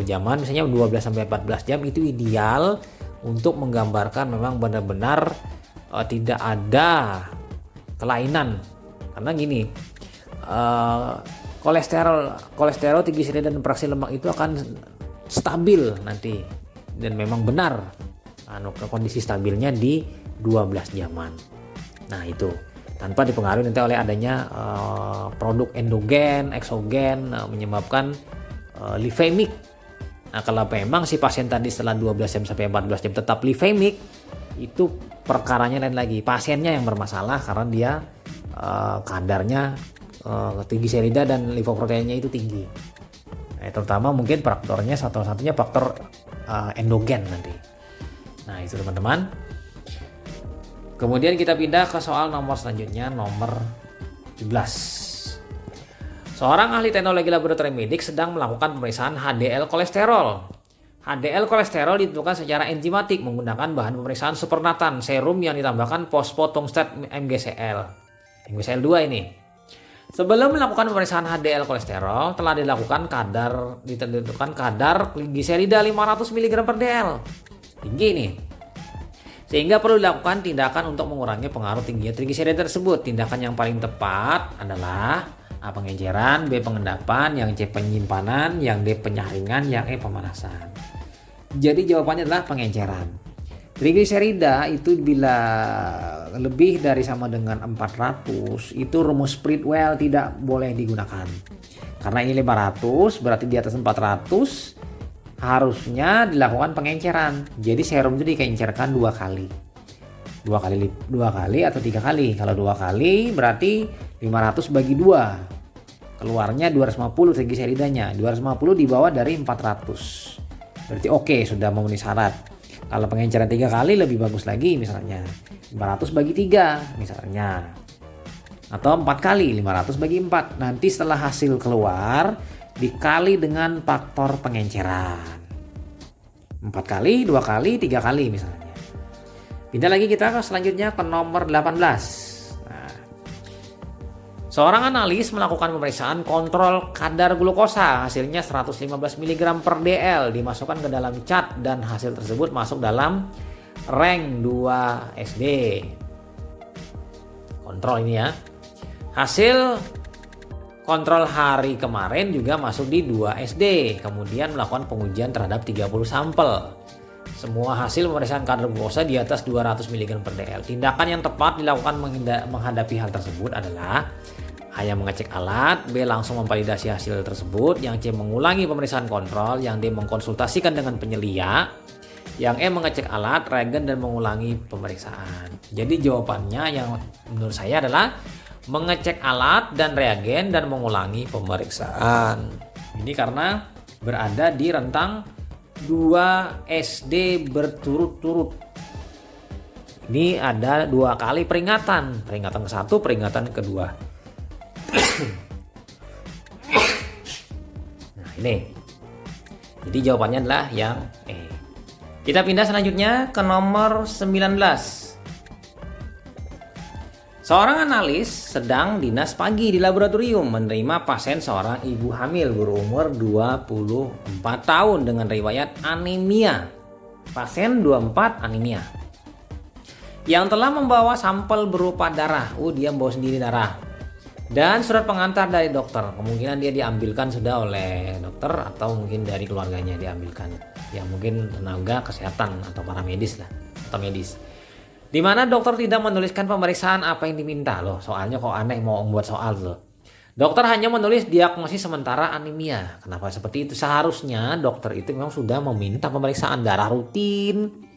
Speaker 2: jaman, misalnya 12 sampai 14 jam itu ideal untuk menggambarkan memang benar-benar tidak ada kelainan. Karena kolesterol, trigliserida, dan fraksi lemak itu akan stabil nanti, dan memang benar kondisi stabilnya di 12 jaman. Nah, itu tanpa dipengaruhi nanti oleh adanya produk endogen, eksogen menyebabkan lipemik. Nah, kalau memang si pasien tadi setelah 12 jam sampai 14 jam tetap lipemik, itu perkaranya lain lagi. Pasiennya yang bermasalah karena dia kadarnya trigliserida dan lipoproteinnya itu tinggi. Nah, terutama mungkin faktornya satu-satunya faktor endogen nanti. Nah, itu teman-teman. Kemudian kita pindah ke soal nomor selanjutnya, nomor 17. Seorang ahli teknologi laboratorium medik sedang melakukan pemeriksaan HDL kolesterol. HDL kolesterol ditentukan secara enzimatik menggunakan bahan pemeriksaan supernatan, serum yang ditambahkan fosfotungstat MgCl2 ini. Sebelum melakukan pemeriksaan HDL kolesterol, telah ditentukan kadar gliserida 500 mg per dl. Tinggi nih. Sehingga perlu dilakukan tindakan untuk mengurangi pengaruh tingginya trigliserida tersebut. Tindakan yang paling tepat adalah A, pengenceran, B, pengendapan, yang C, penyimpanan, yang D, penyaringan, yang E, pemanasan. Jadi jawabannya adalah pengenceran. Trigliserida itu bila lebih dari sama dengan 400, itu rumus Spritwell tidak boleh digunakan. Karena ini 500, berarti di atas 400 harusnya dilakukan pengenceran. Jadi serum itu dikencerkan 2 kali. 2 kali atau 3 kali. Kalau 2 kali berarti 500 bagi 2. Keluarnya 250 trigliseridanya. 250 dibawa dari 400. Berarti oke, sudah memenuhi syarat. Kalau pengenceran 3 kali lebih bagus lagi, misalnya 500 bagi 3 misalnya. Atau 4 kali, 500 bagi 4. Nanti setelah hasil keluar dikali dengan faktor pengenceran. 4 kali, 2 kali, 3 kali misalnya. Pindah lagi kita ke selanjutnya ke nomor 18. Seorang analis melakukan pemeriksaan kontrol kadar glukosa, hasilnya 115 mg per dl, dimasukkan ke dalam cat dan hasil tersebut masuk dalam rank 2 SD. Kontrol ini ya. Hasil kontrol hari kemarin juga masuk di 2 SD, kemudian melakukan pengujian terhadap 30 sampel. Semua hasil pemeriksaan kadar glukosa di atas 200 mg per dl. Tindakan yang tepat dilakukan menghadapi hal tersebut adalah A, yang mengecek alat, B, langsung memvalidasi hasil tersebut, yang C, mengulangi pemeriksaan kontrol, yang D, mengkonsultasikan dengan penyelia, yang E, mengecek alat, reagen, dan mengulangi pemeriksaan. Jadi jawabannya yang menurut saya adalah mengecek alat dan reagen dan mengulangi pemeriksaan. Ini karena berada di rentang 2 SD berturut-turut. Ini ada 2 kali peringatan. Peringatan ke-1, peringatan kedua. Nah, ini. Jadi jawabannya adalah yang E. Kita pindah selanjutnya ke nomor 19. Seorang analis sedang dinas pagi di laboratorium menerima pasien seorang ibu hamil berumur 24 tahun dengan riwayat anemia. Pasien 24 anemia. Yang telah membawa sampel berupa darah. Dia bawa sendiri darah. Dan surat pengantar dari dokter. Kemungkinan dia diambilkan sudah oleh dokter atau mungkin dari keluarganya diambilkan. Ya mungkin tenaga kesehatan atau para medis lah, atau medis. Di mana dokter tidak menuliskan pemeriksaan apa yang diminta loh. Soalnya kok aneh mau membuat soal loh. Dokter hanya menulis diagnosis sementara anemia. Kenapa seperti itu? Seharusnya dokter itu memang sudah meminta pemeriksaan darah rutin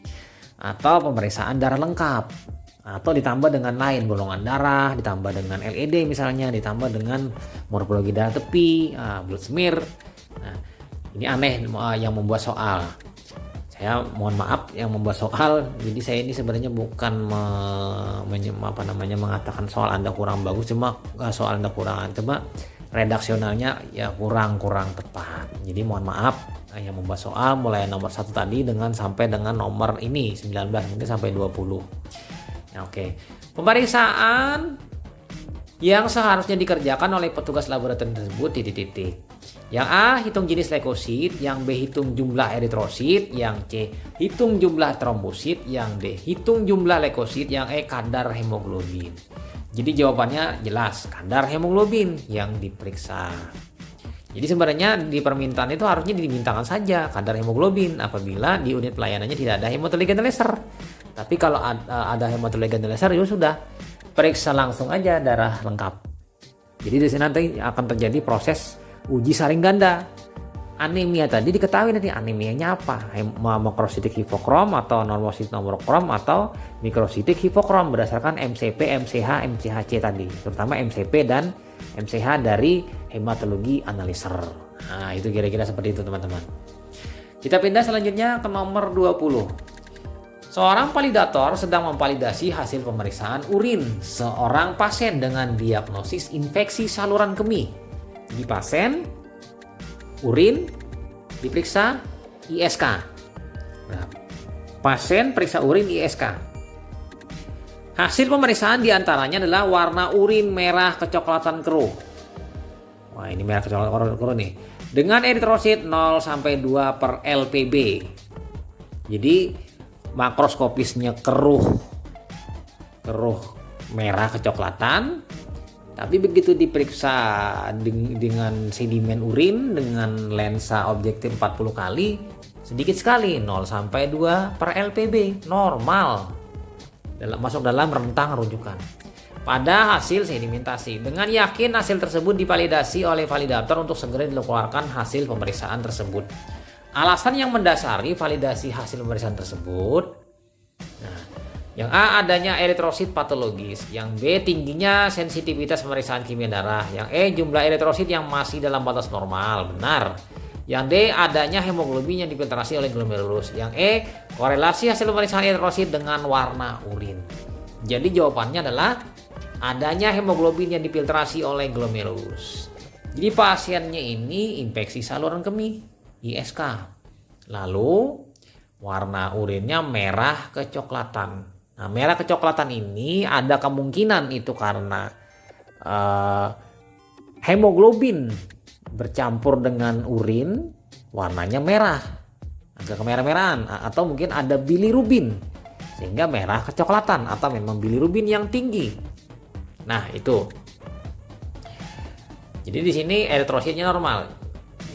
Speaker 2: atau pemeriksaan darah lengkap, atau ditambah dengan lain golongan darah, ditambah dengan LED misalnya, ditambah dengan morfologi darah tepi, blood smear. Nah, ini aneh yang membuat soal. Saya mohon maaf yang membuat soal. Jadi saya ini sebenarnya bukan mengatakan soal Anda kurang bagus, cuma soal Anda kurang, cuma redaksionalnya ya kurang tepat. Jadi mohon maaf yang membuat soal mulai nomor 1 tadi sampai dengan nomor ini 19 mungkin sampai 20. Ya, oke. Pemeriksaan yang seharusnya dikerjakan oleh petugas laboratorium tersebut titik-titik. Yang A, hitung jenis leukosit. Yang B, hitung jumlah eritrosit. Yang C, hitung jumlah trombosit. Yang D, hitung jumlah leukosit. Yang E, kadar hemoglobin. Jadi jawabannya jelas, kadar hemoglobin yang diperiksa. Jadi sebenarnya di permintaan itu harusnya dimintakan saja kadar hemoglobin apabila di unit pelayanannya tidak ada hematolegan laser. Tapi kalau ada hematolegan laser ya sudah, periksa langsung aja darah lengkap. Jadi di sini nanti akan terjadi proses uji saring ganda. Anemia tadi diketahui nanti anemianya apa, makrositik hipokrom atau normositik nomokrom atau mikrositik hipokrom berdasarkan MCP, MCH, MCHC tadi, terutama MCP dan MCH dari hematologi analyzer. Nah, itu kira-kira seperti itu teman-teman. Kita pindah selanjutnya ke nomor 20. Seorang validator sedang memvalidasi hasil pemeriksaan urin seorang pasien dengan diagnosis infeksi saluran kemih. Di pasien urin diperiksa ISK. Nah, pasien periksa urin ISK. Hasil pemeriksaan diantaranya adalah warna urin merah kecoklatan keruh. Wah, ini merah kecoklatan keruh nih. Dengan eritrosit 0 sampai 2 per LPB. Jadi makroskopisnya keruh merah kecoklatan. Tapi begitu diperiksa dengan sedimen urin dengan lensa objektif 40 kali, sedikit sekali 0 sampai 2 per LPB, normal. Masuk dalam rentang rujukan. Pada hasil sedimentasi, dengan yakin hasil tersebut divalidasi oleh validator untuk segera dikeluarkan hasil pemeriksaan tersebut. Alasan yang mendasari validasi hasil pemeriksaan tersebut. Nah, yang A, adanya eritrosit patologis. Yang B, tingginya sensitivitas pemeriksaan kimia darah. Yang E, jumlah eritrosit yang masih dalam batas normal. Benar. Yang D, adanya hemoglobin yang difiltrasi oleh glomerulus. Yang E, korelasi hasil pemeriksaan eritrosit dengan warna urin. Jadi jawabannya adalah adanya hemoglobin yang difiltrasi oleh glomerulus. Jadi pasiennya ini infeksi saluran kemih, ISK. Lalu warna urinnya merah kecoklatan. Nah, merah kecoklatan ini ada kemungkinan itu karena hemoglobin bercampur dengan urin, warnanya merah, agak kemerah-merahan, atau mungkin ada bilirubin sehingga merah kecoklatan, atau memang bilirubin yang tinggi. Nah, itu. Jadi di sini eritrositnya normal.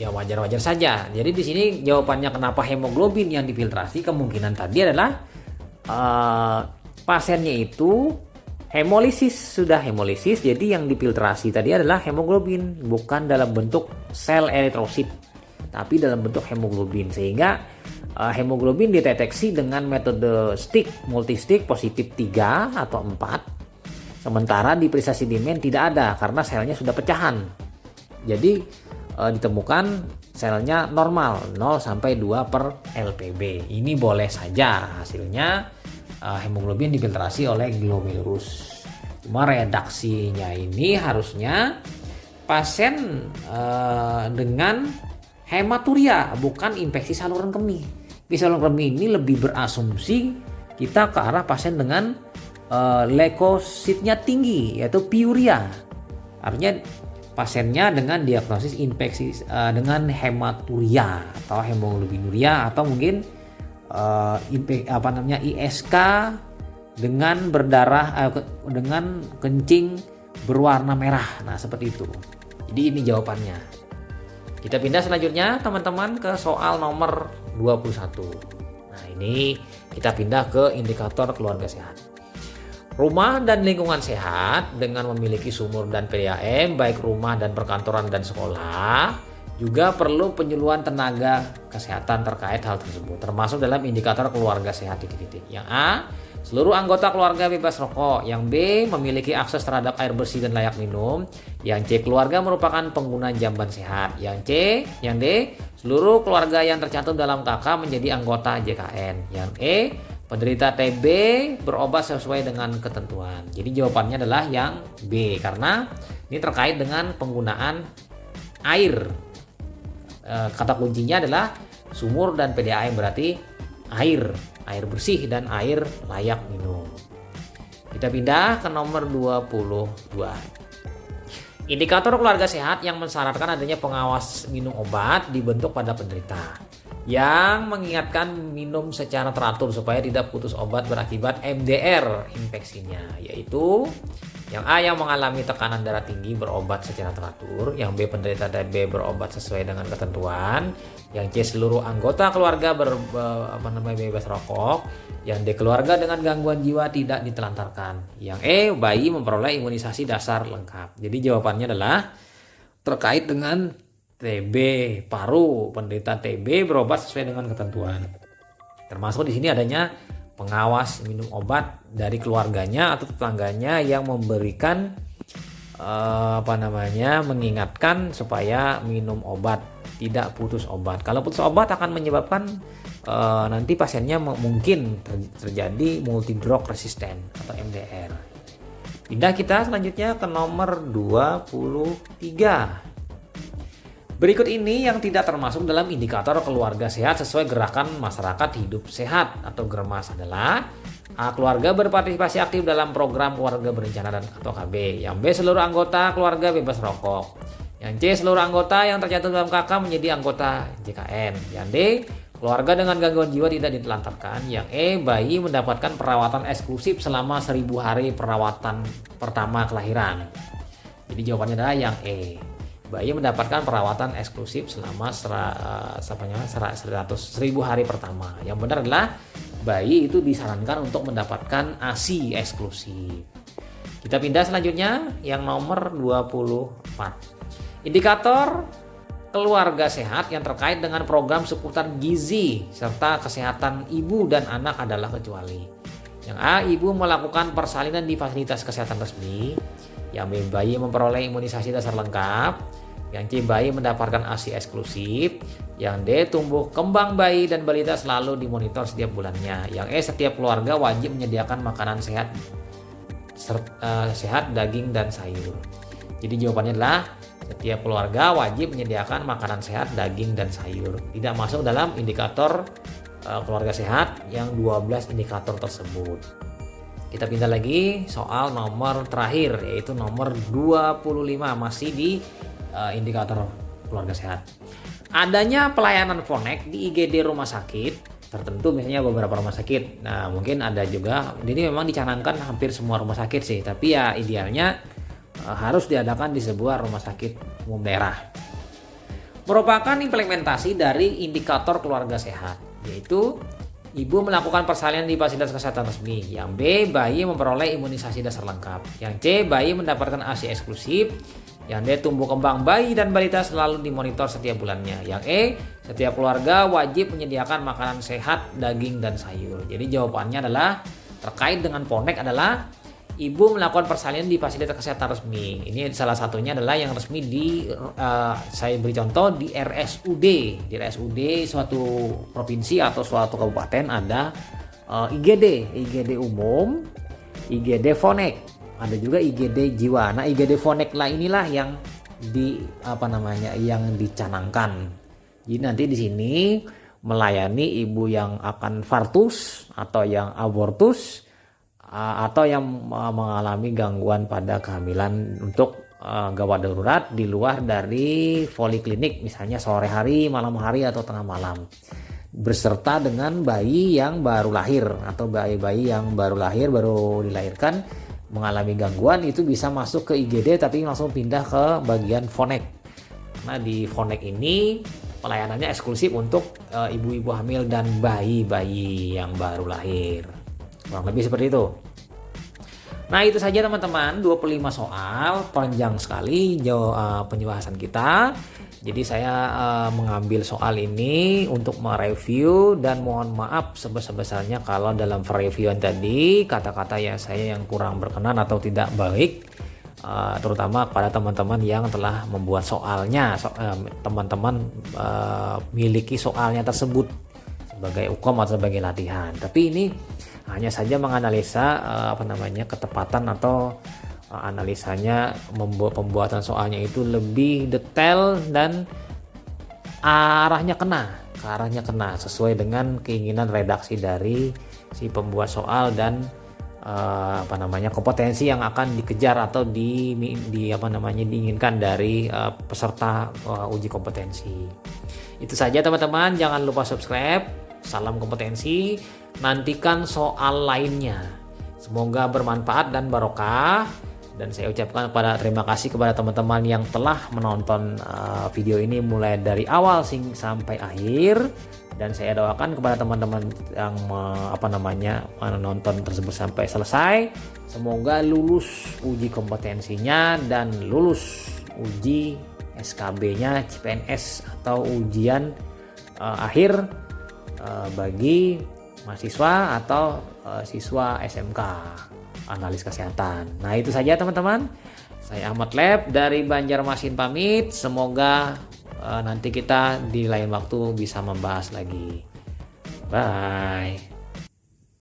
Speaker 2: Ya wajar-wajar saja. Jadi di sini jawabannya kenapa hemoglobin yang difiltrasi, kemungkinan tadi adalah pasiennya itu sudah hemolisis, jadi yang difiltrasi tadi adalah hemoglobin, bukan dalam bentuk sel eritrosit, tapi dalam bentuk hemoglobin, sehingga hemoglobin dideteksi dengan metode multistick positif 3 atau 4, sementara di periksa sedimen tidak ada karena selnya sudah pecahan. Jadi ditemukan selnya normal 0 sampai 2 per LPB. Ini boleh saja hasilnya hemoglobin difiltrasi oleh glomerulus. Cuma redaksinya ini harusnya pasien dengan hematuria, bukan infeksi saluran kemih. Di saluran kemih ini lebih berasumsi kita ke arah pasien dengan leukositnya tinggi, yaitu piuria. Artinya pasiennya dengan diagnosis infeksi dengan hematuria atau hemoglobinuria, atau mungkin ISK dengan berdarah dengan kencing berwarna merah. Nah, seperti itu. Jadi ini jawabannya. Kita pindah selanjutnya teman-teman ke soal nomor 21. Nah, ini kita pindah ke indikator keluarga sehat. Rumah dan lingkungan sehat dengan memiliki sumur dan PDAM, baik rumah dan perkantoran dan sekolah, juga perlu penyuluhan tenaga kesehatan terkait hal tersebut, termasuk dalam indikator keluarga sehat titik-titik. Yang A, seluruh anggota keluarga bebas rokok. Yang B, memiliki akses terhadap air bersih dan layak minum. Yang C, keluarga merupakan pengguna jamban sehat. Yang D, seluruh keluarga yang tercantum dalam KK menjadi anggota JKN. Yang E, penderita TB berobat sesuai dengan ketentuan. Jadi jawabannya adalah yang B, karena ini terkait dengan penggunaan air. Kata kuncinya adalah sumur dan PDAM, berarti air bersih dan air layak minum. Kita pindah ke nomor 22. Indikator keluarga sehat yang mensyaratkan adanya pengawas minum obat dibentuk pada penderita, yang mengingatkan minum secara teratur supaya tidak putus obat berakibat MDR infeksinya, yaitu yang A, yang mengalami tekanan darah tinggi berobat secara teratur. Yang B, penderita TB berobat sesuai dengan ketentuan. Yang C, seluruh anggota keluarga bebas rokok. Yang D, keluarga dengan gangguan jiwa tidak ditelantarkan. Yang E, bayi memperoleh imunisasi dasar lengkap. Jadi jawabannya adalah terkait dengan TB paru. Penderita TB berobat sesuai dengan ketentuan. Termasuk di sini adanya pengawas minum obat dari keluarganya atau tetangganya yang memberikan mengingatkan supaya minum obat, tidak putus obat. Kalau putus obat akan menyebabkan nanti pasiennya mungkin terjadi multi drug resistant atau MDR. Pindah kita selanjutnya ke nomor 23. Berikut ini yang tidak termasuk dalam indikator keluarga sehat sesuai gerakan masyarakat hidup sehat atau GERMAS adalah A, keluarga berpartisipasi aktif dalam program keluarga berencana dan atau KB. Yang B, seluruh anggota keluarga bebas rokok. Yang C, seluruh anggota yang tercantum dalam KK menjadi anggota JKN. Yang D, keluarga dengan gangguan jiwa tidak ditelantarkan. Yang E, bayi mendapatkan perawatan eksklusif selama 1000 hari perawatan pertama kelahiran. Jadi jawabannya adalah yang E. Bayi mendapatkan perawatan eksklusif selama 1000 hari pertama. Yang benar adalah bayi itu disarankan untuk mendapatkan ASI eksklusif. Kita pindah selanjutnya yang nomor 24. Indikator keluarga sehat yang terkait dengan program seputar gizi serta kesehatan ibu dan anak adalah kecuali. Yang A, ibu melakukan persalinan di fasilitas kesehatan resmi. Yang B, bayi memperoleh imunisasi dasar lengkap. Yang C, bayi mendapatkan ASI eksklusif. Yang D, tumbuh kembang bayi dan balita selalu dimonitor setiap bulannya. Yang E, setiap keluarga wajib menyediakan makanan sehat, daging dan sayur. Jadi jawabannya adalah setiap keluarga wajib menyediakan makanan sehat, daging dan sayur. Tidak masuk dalam indikator keluarga sehat yang 12 indikator tersebut. Kita pindah lagi soal nomor terakhir, yaitu nomor 25, masih di indikator keluarga sehat. Adanya pelayanan Phonek di IGD rumah sakit tertentu, misalnya beberapa rumah sakit. Nah, mungkin ada juga, ini memang dicanangkan hampir semua rumah sakit sih, tapi ya idealnya harus diadakan di sebuah rumah sakit umum daerah. Merupakan implementasi dari indikator keluarga sehat, yaitu ibu melakukan persalinan di fasilitas kesehatan resmi. Yang B, bayi memperoleh imunisasi dasar lengkap. Yang C, bayi mendapatkan ASI eksklusif. Yang D, tumbuh kembang bayi dan balita selalu dimonitor setiap bulannya. Yang E, setiap keluarga wajib menyediakan makanan sehat, daging dan sayur. Jadi jawabannya adalah terkait dengan Phonek adalah ibu melakukan persalinan di fasilitas kesehatan resmi. Ini salah satunya adalah yang resmi di saya beri contoh di RSUD. Di RSUD suatu provinsi atau suatu kabupaten ada IGD umum, IGD Fonek, ada juga IGD jiwa. Nah, IGD Fonek lah inilah yang yang dicanangkan. Jadi nanti di sini melayani ibu yang akan fartus atau yang abortus atau yang mengalami gangguan pada kehamilan untuk gawat darurat di luar dari poliklinik, misalnya sore hari, malam hari atau tengah malam, beserta dengan bayi yang baru lahir atau bayi-bayi yang baru lahir, baru dilahirkan mengalami gangguan, itu bisa masuk ke IGD tapi langsung pindah ke bagian Fonek. Nah, di Fonek ini pelayanannya eksklusif untuk ibu-ibu hamil dan bayi-bayi yang baru lahir. Kurang lebih seperti itu. Nah, itu saja teman-teman, 25 soal, panjang sekali penjelasan kita. Jadi saya mengambil soal ini untuk mereview dan mohon maaf sebesar-besarnya kalau dalam reviewan tadi kata-kata saya yang kurang berkenan atau tidak baik, terutama pada teman-teman yang telah membuat soalnya. Teman-teman miliki soalnya tersebut sebagai ukom atau sebagai latihan. Tapi ini hanya saja menganalisa ketepatan atau analisanya, membuat pembuatan soalnya itu lebih detail dan arahnya kena sesuai dengan keinginan redaksi dari si pembuat soal dan kompetensi yang akan dikejar atau diinginkan dari peserta uji kompetensi. Itu saja teman-teman, jangan lupa subscribe. Salam kompetensi, nantikan soal lainnya. Semoga bermanfaat dan barokah. Dan saya ucapkan terima kasih kepada teman-teman yang telah menonton video ini mulai dari awal sampai akhir. Dan saya doakan kepada teman-teman yang menonton tersebut sampai selesai, semoga lulus uji kompetensinya dan lulus uji SKB-nya, CPNS atau ujian akhir bagi mahasiswa atau siswa SMK analis kesehatan. Nah, itu saja teman-teman. Saya Ahmad Lab dari Banjarmasin pamit. Semoga nanti kita di lain waktu bisa membahas lagi. Bye.